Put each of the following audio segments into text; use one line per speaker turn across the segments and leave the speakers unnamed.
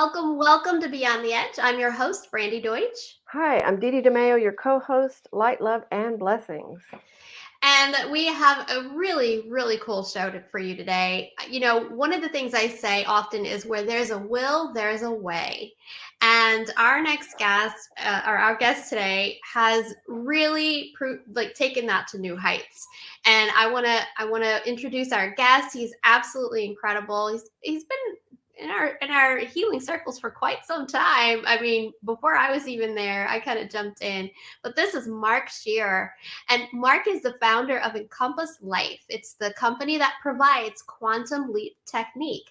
welcome to Beyond the Edge. I'm your host, Brandy Deutsch.
Hi, I'm Dee Dee DeMayo, your co-host, Light, Love, and Blessings.
And we have a really cool show for you today. You know, one of the things I say often is where there's a will, there's a way. And our next guest, or our guest today, has really taken that to new heights. And I wanna introduce our guest. He's absolutely incredible. He's been in our healing circles for quite some time. I mean, before I was even there, I kind of jumped in. But this is Mark Scherer. And Mark is the founder of Encompass Life. It's the company that provides quantum leap technique.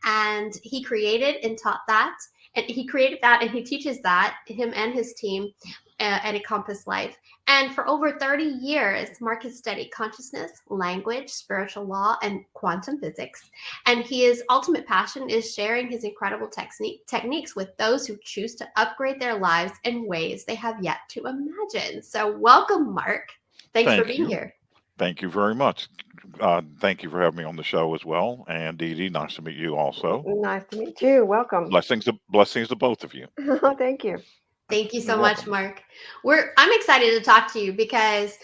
And he created and taught that. And he created that and he teaches that, him and his team at Encompass Life. And for over 30 years, Mark has studied consciousness, language, spiritual law, and quantum physics. And his ultimate passion is sharing his incredible techniques with those who choose to upgrade their lives in ways they have yet to imagine. So welcome, Mark. Thanks for being here.
Thank you very much. Thank you for having me on the show as well. And Dee Dee, nice to meet you also.
Nice to meet you. Welcome.
Blessings to both of you.
Thank you.
Thank you so much, Mark. I'm excited to talk to you because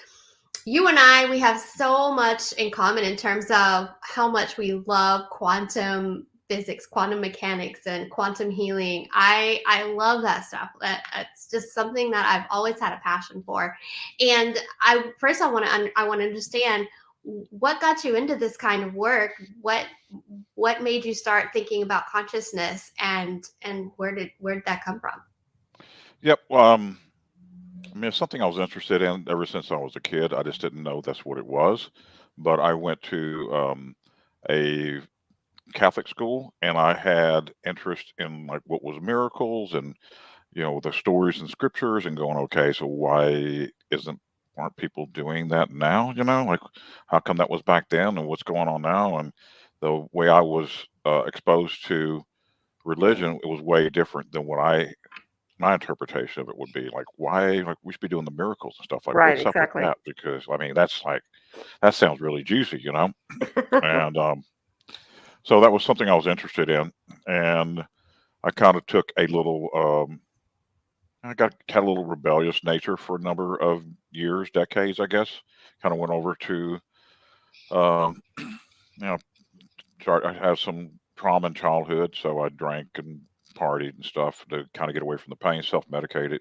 you and I, we have so much in common in terms of how much we love quantum physics, quantum mechanics, and quantum healing. I love that stuff. It's just something that I've always had a passion for. And I want to understand what got you into this kind of work. What made you start thinking about consciousness, and where did that come from?
Yep. I mean, it's something I was interested in ever since I was a kid. I just didn't know that's what it was. But I went to a Catholic school, and I had interest in like what was miracles and the stories and scriptures, and going, okay, so why aren't people doing that now? Like how come that was back then, and what's going on now? And the way I was exposed to religion, it was way different than my interpretation of it would be. Like, why, like, we should be doing the miracles and stuff, like,
right,
what's
exactly.
up with that? Because I mean, that sounds really juicy, and so that was something I was interested in, and I kind of took a little had a little rebellious nature for a number of years, decades, I guess. Kind of went over to um I had some trauma in childhood, so I drank and partied and stuff to kind of get away from the pain, self-medicated.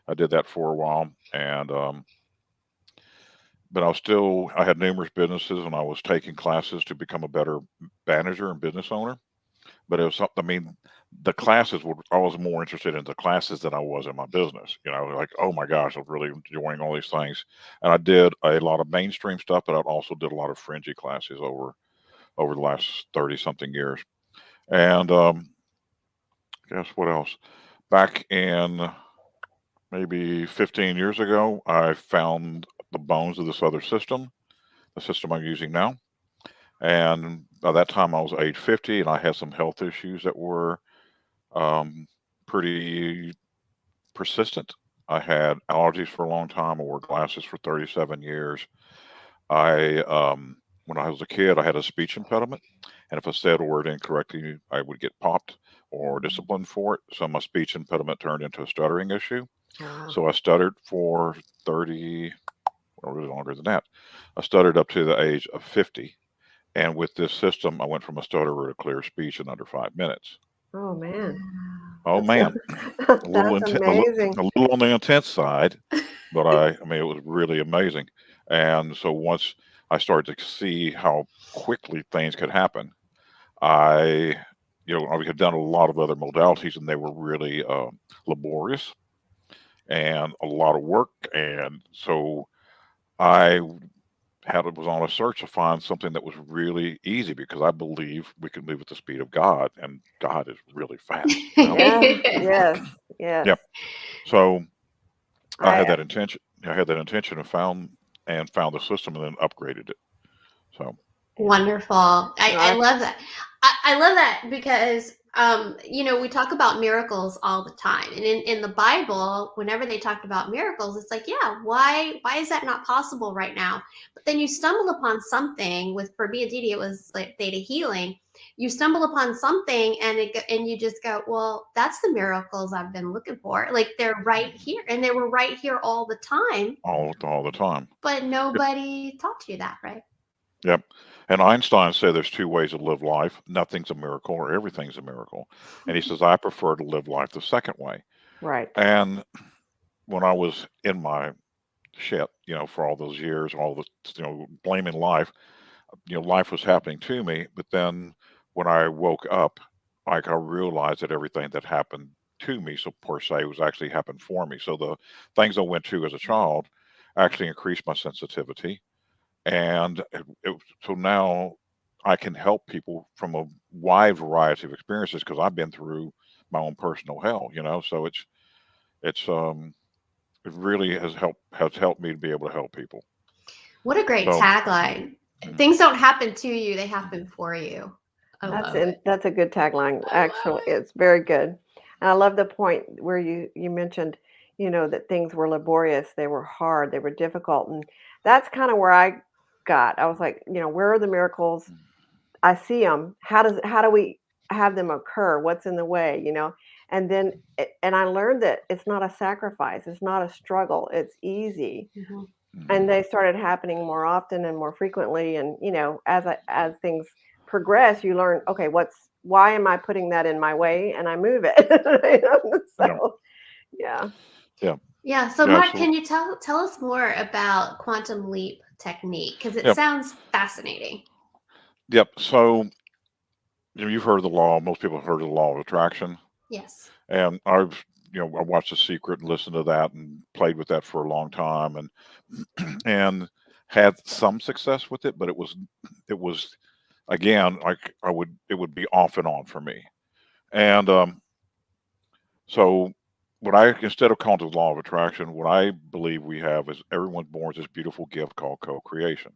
I did that for a while, and but I had numerous businesses, and I was taking classes to become a better manager and business owner. But it was something. I mean, I was more interested in the classes than I was in my business. Like, oh my gosh, I'm really enjoying all these things, and I did a lot of mainstream stuff, but I also did a lot of fringy classes over the last 30 something years. And guess what else? Back in maybe 15 years ago, I found the bones of this other system, the system I'm using now. And by that time, I was age 50, and I had some health issues that were pretty persistent. I had allergies for a long time. I wore glasses for 37 years. When I was a kid, I had a speech impediment, and if I said a word incorrectly, I would get popped or disciplined for it. So my speech impediment turned into a stuttering issue. So I stuttered for 30, well, really longer than that. I stuttered up to the age of 50. And with this system, I went from a stutterer to clear speech in under 5 minutes.
Oh, man.
Oh, man.
That's amazing.
A little on the intense side, but I mean, it was really amazing. And so once I started to see how quickly things could happen, I had done a lot of other modalities, and they were really laborious and a lot of work. And so I was on a search to find something that was really easy, because I believe we can move at the speed of God, and God is really fast.
Yes.
Yep. So I had that intention. I had that intention and found the system, and then upgraded it. So
wonderful. I love that. I love that because We talk about miracles all the time. And in the Bible, whenever they talked about miracles, it's like, yeah, why is that not possible right now? But then you stumble upon something for me and Didi, it was like data healing. You stumble upon something and you just go, well, that's the miracles I've been looking for. Like they're right here, and they were right here all the time.
All the time.
But nobody taught you that, right?
Yep. And Einstein said there's two ways to live life. Nothing's a miracle or everything's a miracle. And he says, I prefer to live life the second way.
Right.
And when I was in my shit, for all those years, all the, blaming life, life was happening to me. But then when I woke up, like I realized that everything that happened to me, so per se, was actually happened for me. So the things I went through as a child actually increased my sensitivity. And so now I can help people from a wide variety of experiences because I've been through my own personal hell, So it's it really has helped me to be able to help people.
What a great
So
tagline. Things don't happen to you, they happen for you. I love it.
That's a good tagline.
I love
Actually,
it.
it's very good. And I love the point where you mentioned, that things were laborious, they were hard, they were difficult, and that's kind of where I got. I was like, where are the miracles? I see them. How do we have them occur? What's in the way? And then and I learned that it's not a sacrifice. It's not a struggle. It's easy.
Mhm.
And they started happening more often and more frequently. And as things progress, you learn, okay, why am I putting that in my way? And I move it.
yeah,
So yeah.
yeah,
Yeah. So,
yeah,
Mark,
absolutely.
can you tell us more about quantum leap technique? Because it
Yep,
sounds fascinating.
yep. So you've heard of the law. Most people have heard of the law of attraction,
Yes.
and I watched The Secret and listened to that and played with that for a long time, and and had some success with it, but it was again like it would be off and on for me. And so what I instead of calling it the law of attraction, what I believe we have is everyone's born with this beautiful gift called co-creation.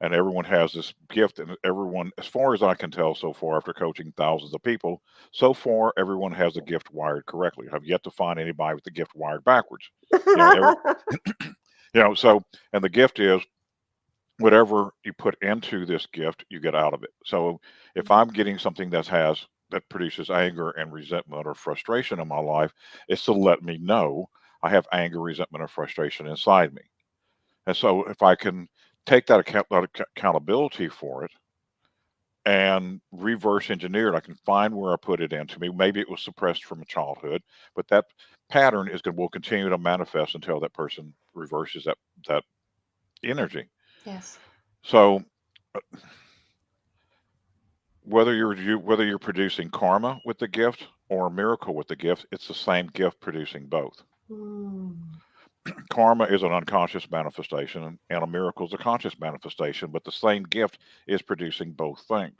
And everyone has this gift, and everyone, as far as I can tell so far after coaching thousands of people, so far everyone has the gift wired correctly. I've yet to find anybody with the gift wired backwards. You know, every, so and the gift is whatever you put into this gift, you get out of it. So if I'm getting something that produces anger and resentment or frustration in my life, it's to let me know I have anger, resentment, or frustration inside me. And so if I can take that accountability for it and reverse engineer it, I can find where I put it into me. Maybe it was suppressed from childhood, but that pattern will continue to manifest until that person reverses that energy.
Yes.
So whether you're producing karma with the gift or a miracle with the gift, it's the same gift producing both.
Mm.
Karma is an unconscious manifestation, and a miracle is a conscious manifestation, but the same gift is producing both things.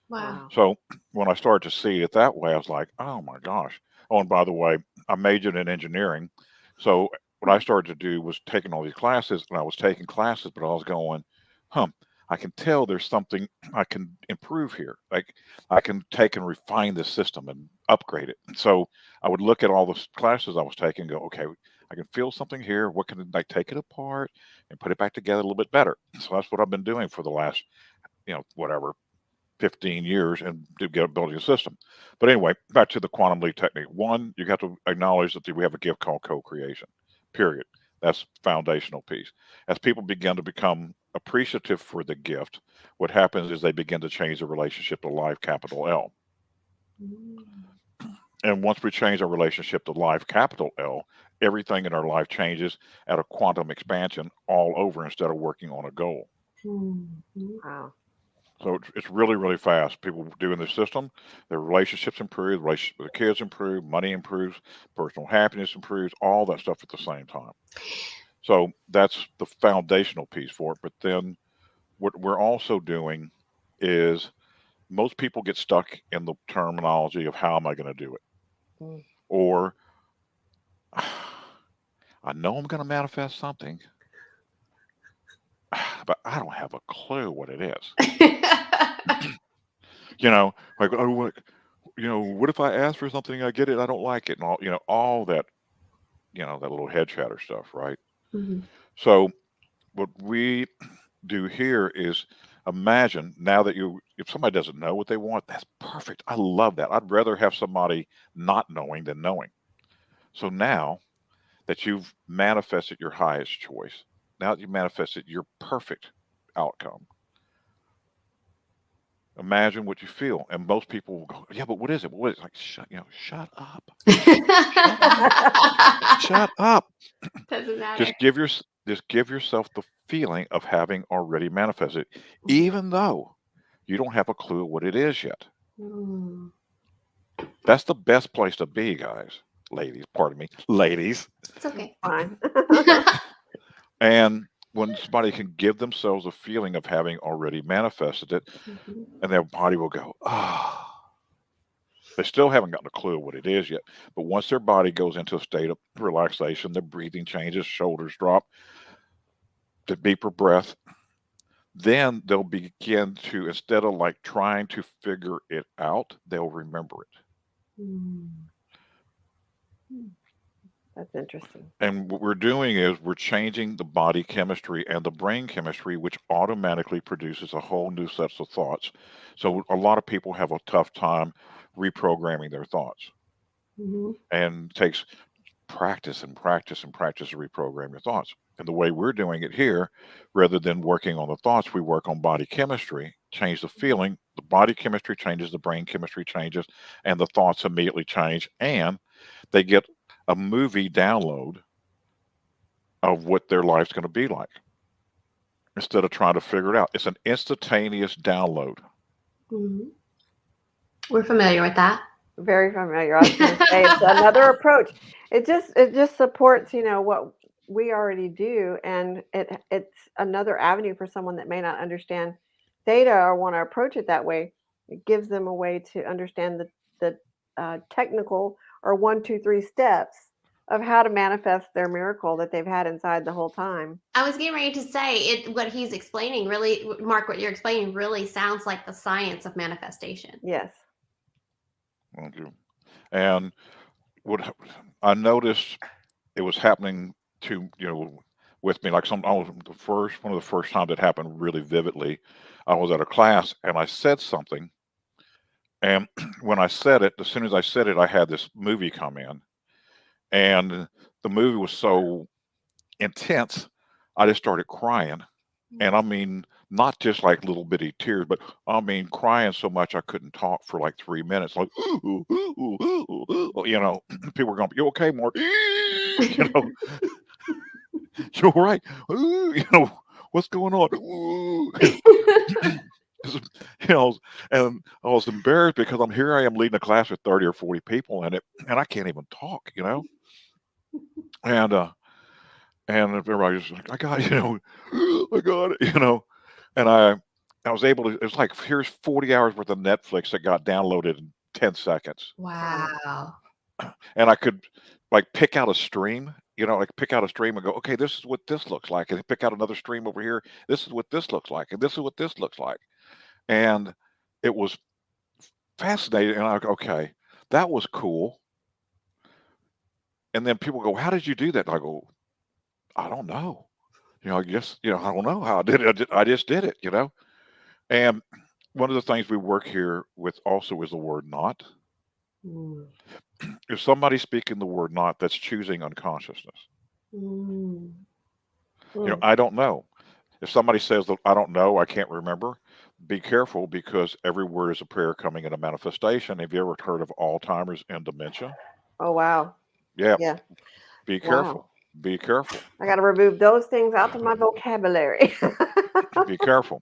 Wow.
Wow.
So when I started to see it that way, I was like, oh my gosh. Oh, and by the way, I majored in engineering. So what I started to do was taking all these classes, and I was taking classes, but I was going, huh, I can tell there's something I can improve here. Like I can take and refine this system and upgrade it. And so I would look at all the classes I was taking and go, okay, I can feel something here. What can I take it apart and put it back together a little bit better? So that's what I've been doing for the last, whatever, 15 years and to get building a system. But anyway, back to the quantum leap technique. One, you have to acknowledge that we have a gift called co-creation. Period. That's foundational piece. As people begin to become appreciative for the gift, what happens is they begin to change the relationship to life, capital L.
Mm.
And once we change our relationship to life, capital L, everything in our life changes at a quantum expansion all over instead of working on a goal.
Mhm.
Wow.
So it's really, really fast. People doing the system, their relationships improve, relationship with the kids improve, money improves, personal happiness improves, all that stuff at the same time. So that's the foundational piece for it. But then what we're also doing is most people get stuck in the terminology of how am I going to do it?
Mm.
Or I know I'm going to manifest something, but I don't have a clue what it is. Like, oh, what if I ask for something, I get it, I don't like it, and all that, that little head chatter stuff, right?
Mhm.
So what we do here is imagine now that if somebody doesn't know what they want, that's perfect. I love that. I'd rather have somebody not knowing than knowing. So now that you've manifested your highest choice, now that you've manifested your perfect outcome, imagine what you feel. And most people will go, yeah, but what is it? What is it? Like, shut up. Shut up. Shut up.
Doesn't matter.
Just give yourself the feeling of having already manifested, even though you don't have a clue what it is yet.
Mm.
That's the best place to be, guys. Ladies, pardon me, ladies.
It's okay.
Fine.
And when somebody can give themselves a feeling of having already manifested it,
Mhm.
and their body will go, ah. They still haven't gotten a clue what it is yet. But once their body goes into a state of relaxation, their breathing changes, shoulders drop, the deeper breath, then they'll begin to, instead of like trying to figure it out, they'll remember it.
Mm.
That's interesting.
And what we're doing is we're changing the body chemistry and the brain chemistry, which automatically produces a whole new set of thoughts. So a lot of people have a tough time reprogramming their thoughts,
Mhm.
and it takes practice and practice and practice to reprogram your thoughts. And the way we're doing it here, rather than working on the thoughts, we work on body chemistry, change the feeling. The body chemistry changes, the brain chemistry changes, and the thoughts immediately change. And they get a movie download of what their life's going to be like instead of trying to figure it out. It's an instantaneous download.
Mhm. We're familiar with that.
Very familiar. I was going to say it's another approach. It just supports, what we already do, and it's another avenue for someone that may not understand theta or want to approach it that way. It gives them a way to understand the technical or 1, 2, 3 steps of how to manifest their miracle that they've had inside the whole time.
I was getting ready to say it. What he's explaining really, Mark, what you're explaining really sounds like the science of manifestation.
Yes.
Thank you. And what I noticed, it was happening to with me, like I was one of the first times it happened really vividly. I was at a class and I said something, and when I said it, as soon as I said it, I had this movie come in, and the movie was so intense, I just started crying. And I mean, not just like little bitty tears, but I mean, crying so much I couldn't talk for like 3 minutes. Like, ooh, ooh, ooh, ooh, ooh, people were going, "You okay, Mark?" You're right. Ooh, what's going on? Ooh. you know, and I was embarrassed because I am leading a class with 30 or 40 people in it, and I can't even talk. And everybody's like, I got it, I got it. And I was able to. It's like, here's 40 hours worth of Netflix that got downloaded in 10 seconds,
Wow.
Wow.
and I could like pick out a stream. Like pick out a stream and go, okay, this is what this looks like, and then pick out another stream over here. This is what this looks like, and this is what this looks like, and it was fascinating. And I go, okay, that was cool. And then people go, how did you do that? And I go, I don't know. I guess, I don't know how I did it. I just did it. And one of the things we work here with also is the word not.
Mm.
If somebody's speaking the word not, that's choosing unconsciousness.
Mm.
Mm.
I don't know. If somebody says, I don't know, I can't remember, be careful, because every word is a prayer coming in a manifestation. Have you ever heard of Alzheimer's and dementia?
Oh, wow.
Yeah,
Yeah.
be
Wow.
careful. Be careful.
I got to remove those things out of my vocabulary.
Be careful.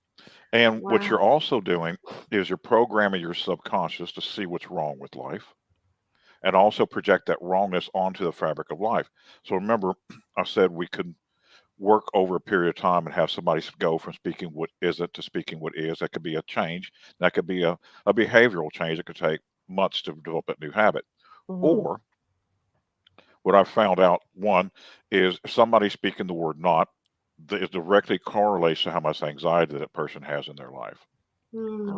And what you're
Wow.
also doing is you're programming your subconscious to see what's wrong with life, and also project that wrongness onto the fabric of life. So remember, I said we could work over a period of time and have somebody go from speaking what isn't to speaking what is. That could be a change. That could be a behavioral change. It could take months to develop a new habit.
Hmm.
Or what I've found out, one, is if somebody speaking the word not, it directly correlates to how much anxiety that person has in their life.
Mm.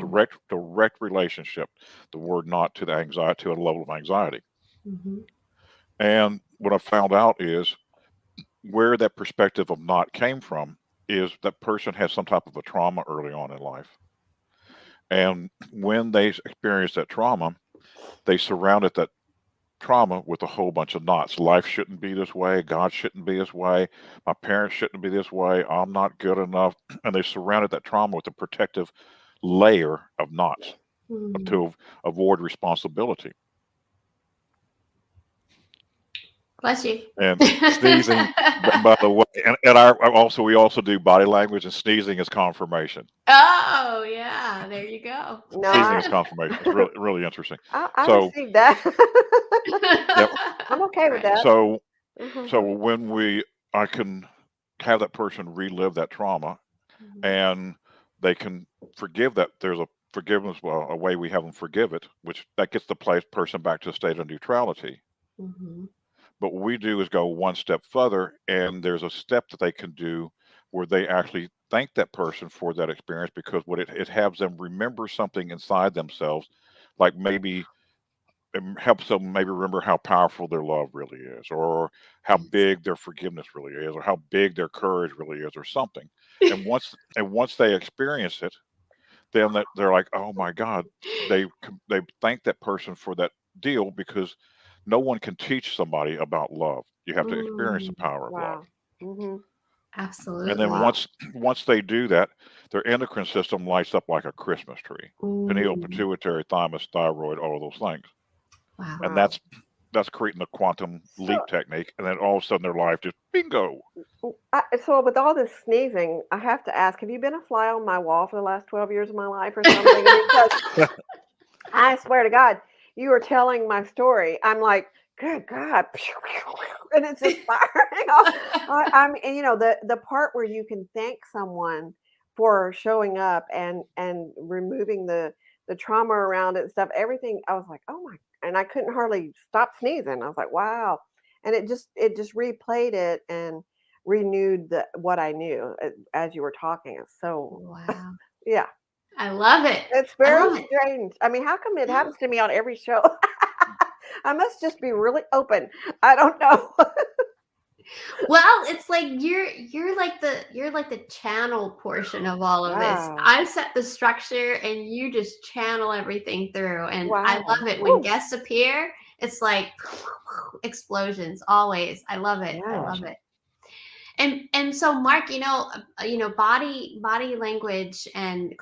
Direct relationship. The word not to the anxiety, to a level of anxiety.
Mm-hmm.
And what I found out is where that perspective of not came from is that person has some type of a trauma early on in life. And when they experience that trauma, they surrounded that trauma with a whole bunch of knots. Life shouldn't be this way. God shouldn't be this way. My parents shouldn't be this way. I'm not good enough. And they surrounded that trauma with a protective layer of knots
Mm.
to avoid responsibility.
Bless you.
And sneezing, by the way, and we also do body language, and sneezing is confirmation.
Oh, yeah. There you go.
No,
Sneezing is confirmation. It's really interesting.
I
So,
received that.
yep.
I'm okay with
Right.
that.
So,
Mhm.
so when I can have that person relive that trauma,
Mhm.
and they can forgive that. There's a forgiveness, well, a way we have them forgive it, which that gets the person back to a state of neutrality.
Mhm.
But what we do is go one step further, and there's a step that they can do where they actually thank that person for that experience, because what it helps them remember something inside themselves, like maybe it helps them maybe remember how powerful their love really is, or how
Yes.
big their forgiveness really is, or how big their courage really is, or something. And once they experience it, then they're like, oh my God, they thank that person for that deal, because no one can teach somebody about love. You have to experience the
Mm,
power of love.
Wow. Mhm.
And then
absolutely.
Wow.
once they do that, their endocrine system lights up like a Christmas tree. Pineal,
Mm,
pituitary, thymus, thyroid, all of those things.
wow.
And
Wow.
that's creating the quantum
So,
leap technique. And then all of a sudden their life just bingo.
so with all this sneezing, I have to ask: have you been a fly on my wall for the last 12 years of my life or something? Because I swear to God, you were telling my story. I'm like, good God, and it's just firing off. And the part where you can thank someone for showing up and removing the trauma around it and stuff. Everything. I was like, oh my, and I couldn't hardly stop sneezing. I was like, wow, and it just replayed it and renewed what I knew as you were talking. It's so
Wow.
yeah.
I love it.
It's
I
very
love it.
strange. I mean, how come it
Yeah.
happens to me on every show? I must just be really open. I don't know.
Well, it's like you're like the channel portion of all of this.
Wow.
I set the structure and you just channel everything through. And I
Wow.
love it when
Woo.
guests appear. It's like explosions always. I love it. I
Yes.
love it. And so Mark, body language and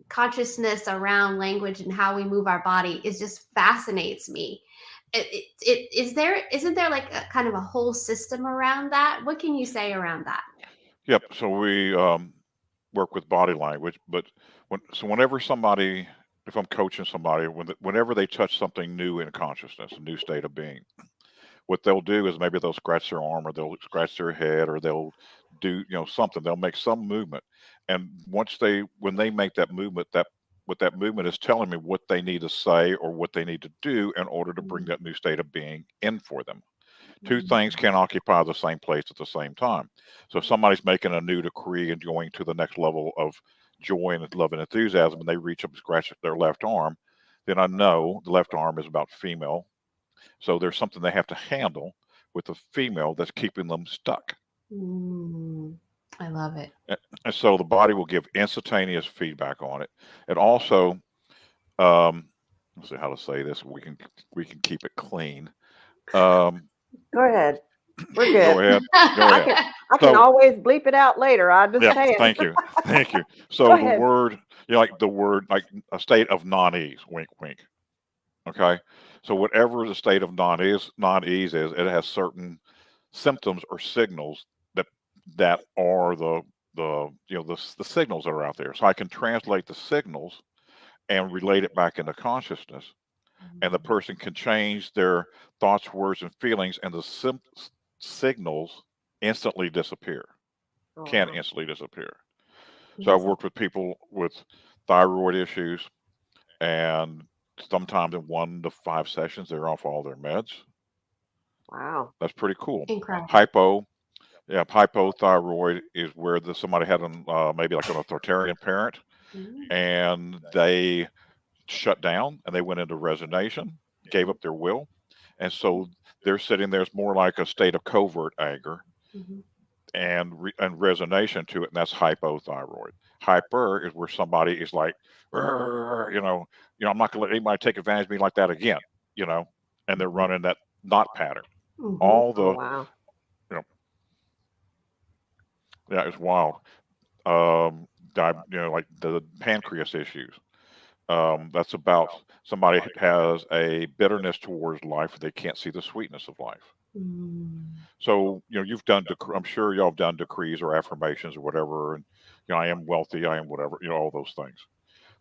consciousness around language and how we move our body is just fascinates me. Isn't there like a kind of a whole system around that? What can you say around that?
Yep. So we work with body language, but whenever somebody, if I'm coaching somebody, whenever they touch something new in consciousness, a new state of being, what they'll do is maybe they'll scratch their arm, or they'll scratch their head, or they'll do something. They'll make some movement, and when they make that movement, that what that movement is telling me what they need to say or what they need to do in order to bring
Mm,
that new state of being in for them. Two things
mm,
can't occupy the same place at the same time. So if somebody's making a new decree and going to the next level of joy and love and enthusiasm, and they reach up and scratch their left arm, then I know the left arm is about female. So there's something they have to handle with the female that's keeping them stuck.
mm. I love it.
And so the body will give instantaneous feedback on it. It also, um, let's see how to say this. We can keep it clean. Um,
Go ahead. We're
go
good.
ahead. Go
I
ahead.
can I can
So
always bleep it out later. I'm just
yeah,
saying.
thank you, thank you.
Go
So the
ahead.
word, like the word, like a state of non-ease. Wink, wink. Okay. So whatever the state of non-ease is, it has certain symptoms or signals that are the signals that are out there. So I can translate the signals and relate it back into consciousness, and the person can change their thoughts, words, and feelings, and the signals instantly disappear.
Oh,
Can
wow.
instantly disappear. So I've
Amazing.
worked with people with thyroid issues, and sometimes in 1 to 5 sessions, they're off all their meds.
Wow.
That's pretty cool.
Incredible.
Hypo, yeah, hypothyroid is where somebody had maybe like an authoritarian parent,
Mm.
and they shut down and they went into resignation, gave up their will. And so they're sitting there. It's more like a state of covert anger
Mhm.
and resignation to it, and that's hypothyroid. Hyper is where somebody is like, "Rrr," I'm not going to let anybody take advantage of me like that again, you know, and they're running that not pattern.
Mhm.
All
Oh,
the,
wow.
you know, yeah, it's wild. Like the pancreas issues. That's about somebody has a bitterness towards life. They can't see the sweetness of life.
Mm.
So, you've done, I'm sure y'all have done decrees or affirmations or whatever. And, I am wealthy, I am whatever, all those things.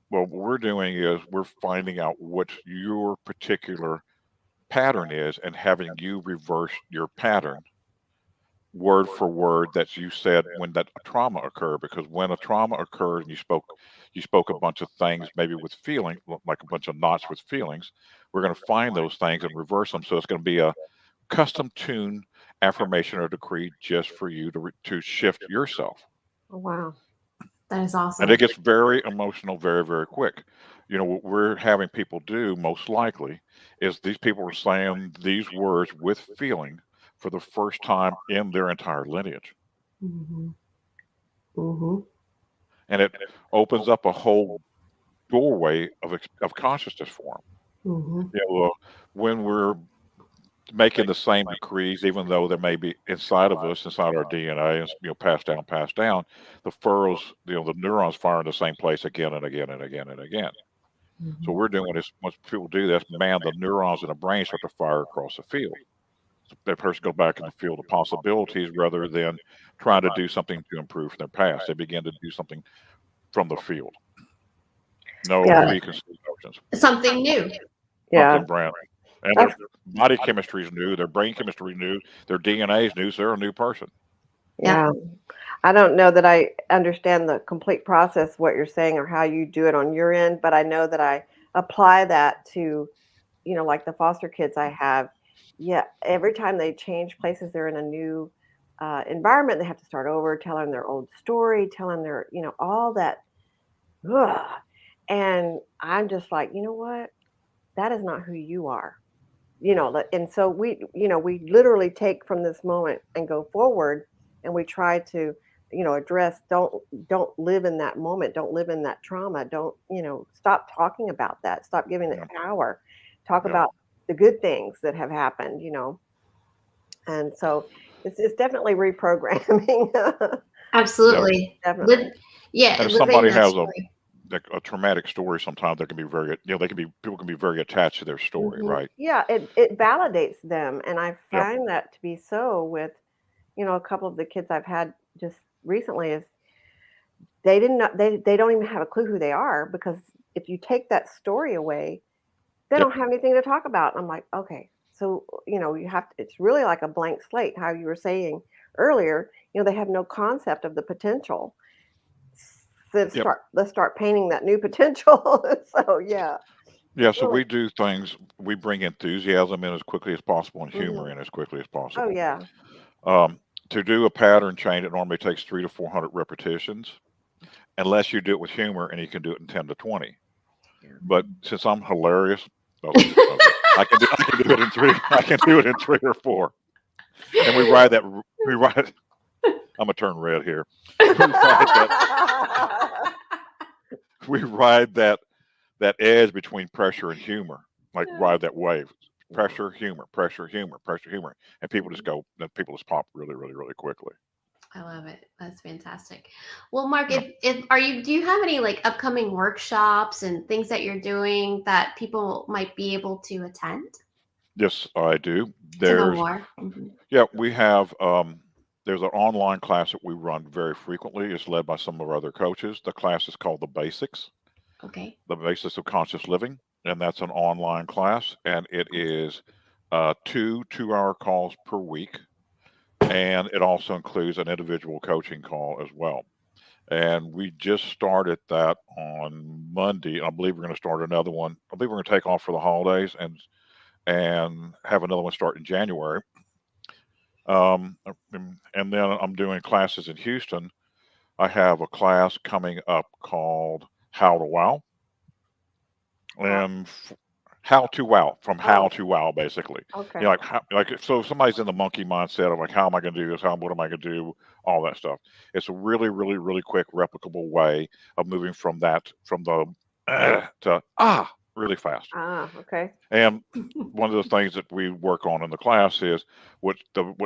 Well, what we're doing is we're finding out what your particular pattern is and having you reverse your pattern word for word that you said when that trauma occurred. Because when a trauma occurred and you spoke a bunch of things, maybe with feeling, like a bunch of knots with feelings, we're going to find those things and reverse them. So it's going to be a custom tuned affirmation or decree just for you to shift yourself.
Oh, wow.
That is
And
awesome.
it gets very emotional very, very quick. What we're having people do most likely is these people are saying these words with feeling for the first time in their entire lineage.
Mhm. Mhm.
And it opens up a whole doorway of consciousness for them.
Mhm.
When we're making the same decrees, even though there may be inside of us, inside our DNA, and passed down, the furrows, the neurons fire in the same place again and again and again and again. So
Mhm.
we're doing is once people do this, man, the neurons in the brain start to fire across the field. So that person goes back in the field of possibilities rather than trying to do something to improve from their past. They begin to do something from the field. No
Yeah.
preconceived notions.
Something new.
Yeah.
Something brand new. And their
That's,
body chemistry is new, their brain chemistry is new, their DNA is new, so they're a new person.
Yep.
yeah. I don't know that I understand the complete process, what you're saying, or how you do it on your end, but I know that I apply that to, like the foster kids I have. Yeah, every time they change places, they're in a new environment. They have to start over, telling their old story, telling their, all that. Ugh. And I'm just like, you know what? That is not who you are. And so we literally take from this moment and go forward, and we try to address, don't live in that moment, don't live in that trauma, don't stop talking about that, stop giving it
Yeah,
power, talk
yeah.
about the good things that have happened. And so it's definitely reprogramming.
Yeah.
Absolutely.
Definitely.
Yeah,
And if
living
somebody
that
has
story.
a traumatic story, sometimes they can be very, people can be very attached to their story,
Mhm.
right?
Yeah, it validates them, and I
Yep.
find that to be so with a couple of the kids I've had just recently. Is they didn't know, they don't even have a clue who they are, because if you take that story away, they
Yep.
don't have anything to talk about. I'm like, okay, so you have to, it's really like a blank slate, how you were saying earlier. They have no concept of the potential.
Yep.
Let's start painting that new potential. So yeah,
Yeah. So
really.
we do things, we bring enthusiasm in as quickly as possible and
Hmm.
humor in as quickly as
Oh
possible.
yeah.
Um, to do a pattern change, it normally takes 300 to 400 repetitions, unless you do it with humor and you can do it in 10 to 20.
Yeah.
But since I'm hilarious, okay, I can do it in three. I can do it in 3 or 4, and we ride that. We ride. I'm gonna turn red here. We ride that. We ride that edge between pressure and humor, like ride that wave.
Yeah.
Pressure, humor, pressure, humor, pressure, humor, and people just
Mhm.
go. Then people just pop really, really, really quickly.
I love it. That's fantastic. Well, Mark,
Yeah.
if are you do you have any like upcoming workshops and things that you're doing that people might be able to attend
Yes, I do.
to know
There's
more? Mhm.
Yeah, we have. There's an online class that we run very frequently. It's led by some of our other coaches. The class is called
Okay.
The Basics of Conscious Living, and that's an online class, and it is 2 2-hour calls per week, and it also includes an individual coaching call as well. And we just started that on Monday. I believe we're going to start another one. I believe we're going to take off for the holidays and have another one start in January. And then I'm doing classes in Houston. I have a class coming up called how to wow,
Wow.
and how to wow, from how
Oh,
to wow, basically.
okay.
You know, like so if somebody's in the monkey mindset of like, how am I going to do this? What am I going to do? All that stuff. It's a really, really, really quick, replicable way of moving from the to really fast.
Okay.
And one of the things that we work on in the class is what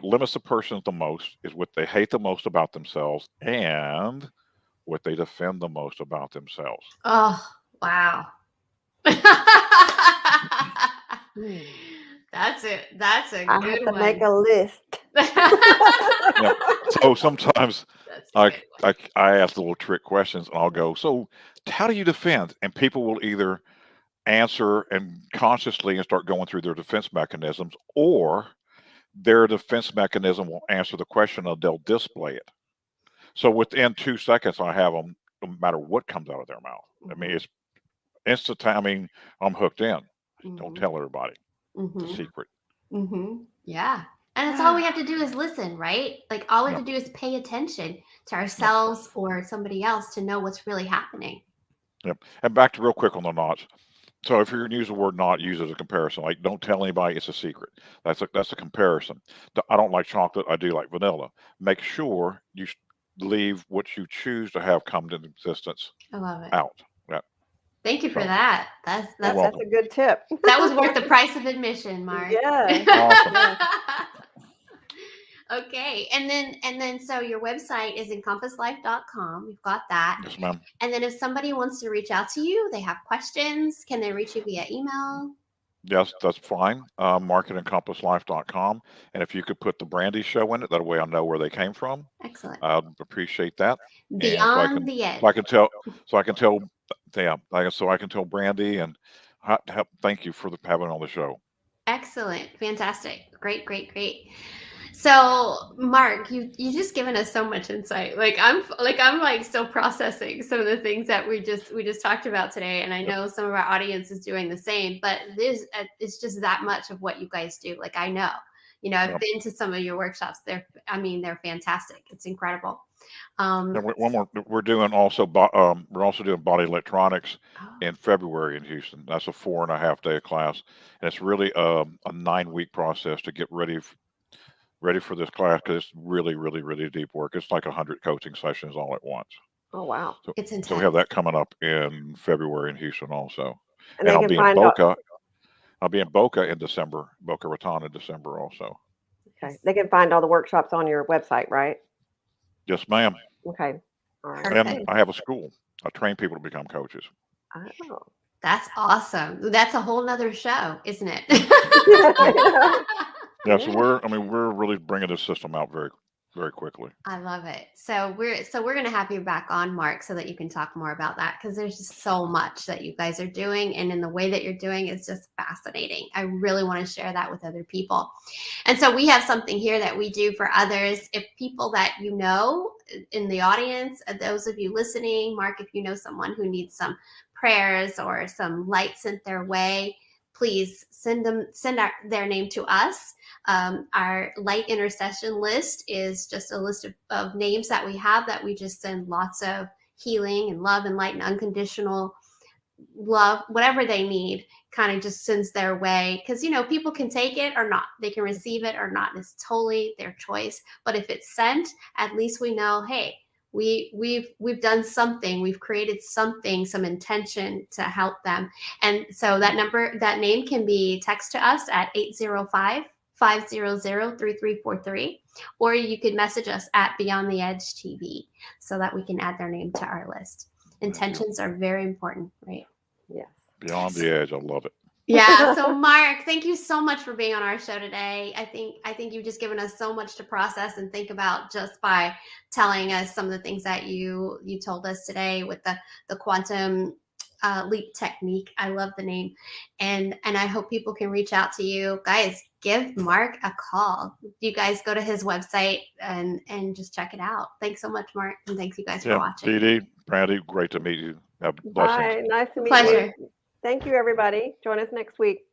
limits the person the most is what they hate the most about themselves and what they defend the most about themselves.
Oh, wow.
Hmm.
That's it. That's a
I have
good
to make
one.
a list.
Yeah. So sometimes
That's a
I,
good one.
I ask little trick questions and I'll go, so how do you defend? And people will either answer and consciously and start going through their defense mechanisms, or their defense mechanism will answer the question and they'll display it. So within 2 seconds, I have them, no matter what comes out of their mouth. I mean,
Mhm,
it's instant time. I mean, I'm hooked in. Don't
mhm,
tell everybody. It's a
mhm,
secret.
mhm. Yeah. And that's all we have to do is listen, right? Like all we have
Yep.
to do is pay attention to
Yep.
ourselves or somebody else to know what's really happening.
Yep. And back to real quick on the knots. So if you're going to use the word not, use it as a comparison. Like, don't tell anybody it's a secret. That's a comparison. I don't like chocolate. I do like vanilla. Make sure you leave what you choose to have come into existence
I love it.
out. Yeah.
Thank you for
So
that. That's
you're
that's
That's
welcome.
a good tip.
that was worth the price of admission, Mark.
Yes.
Awesome.
Yes.
Okay. And then so your website is encompasslife.com. We've got that.
Yes, ma'am.
And then if somebody wants to reach out to you, they have questions, can they reach you via email?
Yes, that's fine. Mark at encompasslife.com. And if you could put the Brandy show in it, that way I know where they came from.
Excellent.
I'd appreciate that. And
Beyond the edge.
so I can tell, so I can tell, yeah, so I can tell Brandy and thank you for having on the show.
Excellent. Fantastic. Great, great, great. So, Mark, you just given us so much insight. I'm like still processing some of the things that we just talked about today, and I
Yep.
know some of our audience is doing the same. But it's just that much of what you guys do. Like I know, I've
Yep.
been to some of your workshops. They're fantastic. It's incredible.
And one more, we're doing also, we're also doing body electronics
Oh,
in February in Houston. That's a 4.5 day class, and it's really a 9 week process to get ready for this class because it's really, really, really deep work. It's like 100 coaching sessions all at once.
Oh, wow.
So,
it's
so we have
intense.
that coming up in February in Houston also,
And
and
they can find out.
I'll be in Boca in December, Boca Raton in December also.
Okay. They can find all the workshops on your website, right?
Yes, ma'am.
Okay. All right.
And
Perfect.
I have a school. I train people to become coaches.
Oh.
That's awesome. That's a whole nother show, isn't it?
Yeah, so
Yeah.
we're really bringing this system out very, very quickly.
I love it. So we're gonna have you back on, Mark, so that you can talk more about that because there's just so much that you guys are doing, and in the way that you're doing is just fascinating. I really want to share that with other people. And so we have something here that we do for others. If people that you know in the audience, those of you listening, Mark, if you know someone who needs some prayers or some light sent their way, please send their name to us. Our light intercession list is just a list of names that we have that we just send lots of healing and love and light and unconditional love, whatever they need, kind of just sends their way. Because, people can take it or not, they can receive it or not. It's totally their choice. But if it's sent, at least we know, hey, we've done something, we've created something, some intention to help them. And so that name can be text to us at 805-500-3343, or you could message us at Beyond the Edge TV so that we can add their name to our list. Intentions are very important, right?
Yes.
Beyond the edge, I love it.
Yeah. So Mark, thank you so much for being on our show today. I think you've just given us so much to process and think about just by telling us some of the things that you told us today with the quantum leap technique. I love the name, and I hope people can reach out to you guys. Give Mark a call. You guys go to his website and just check it out. Thanks so much, Mark, and thanks you guys for
Yeah,
watching.
Dee Dee, Brandy, great to meet you. Have blessings.
Bye. Nice to meet
Pleasure.
you. Thank you, everybody. Join us next week.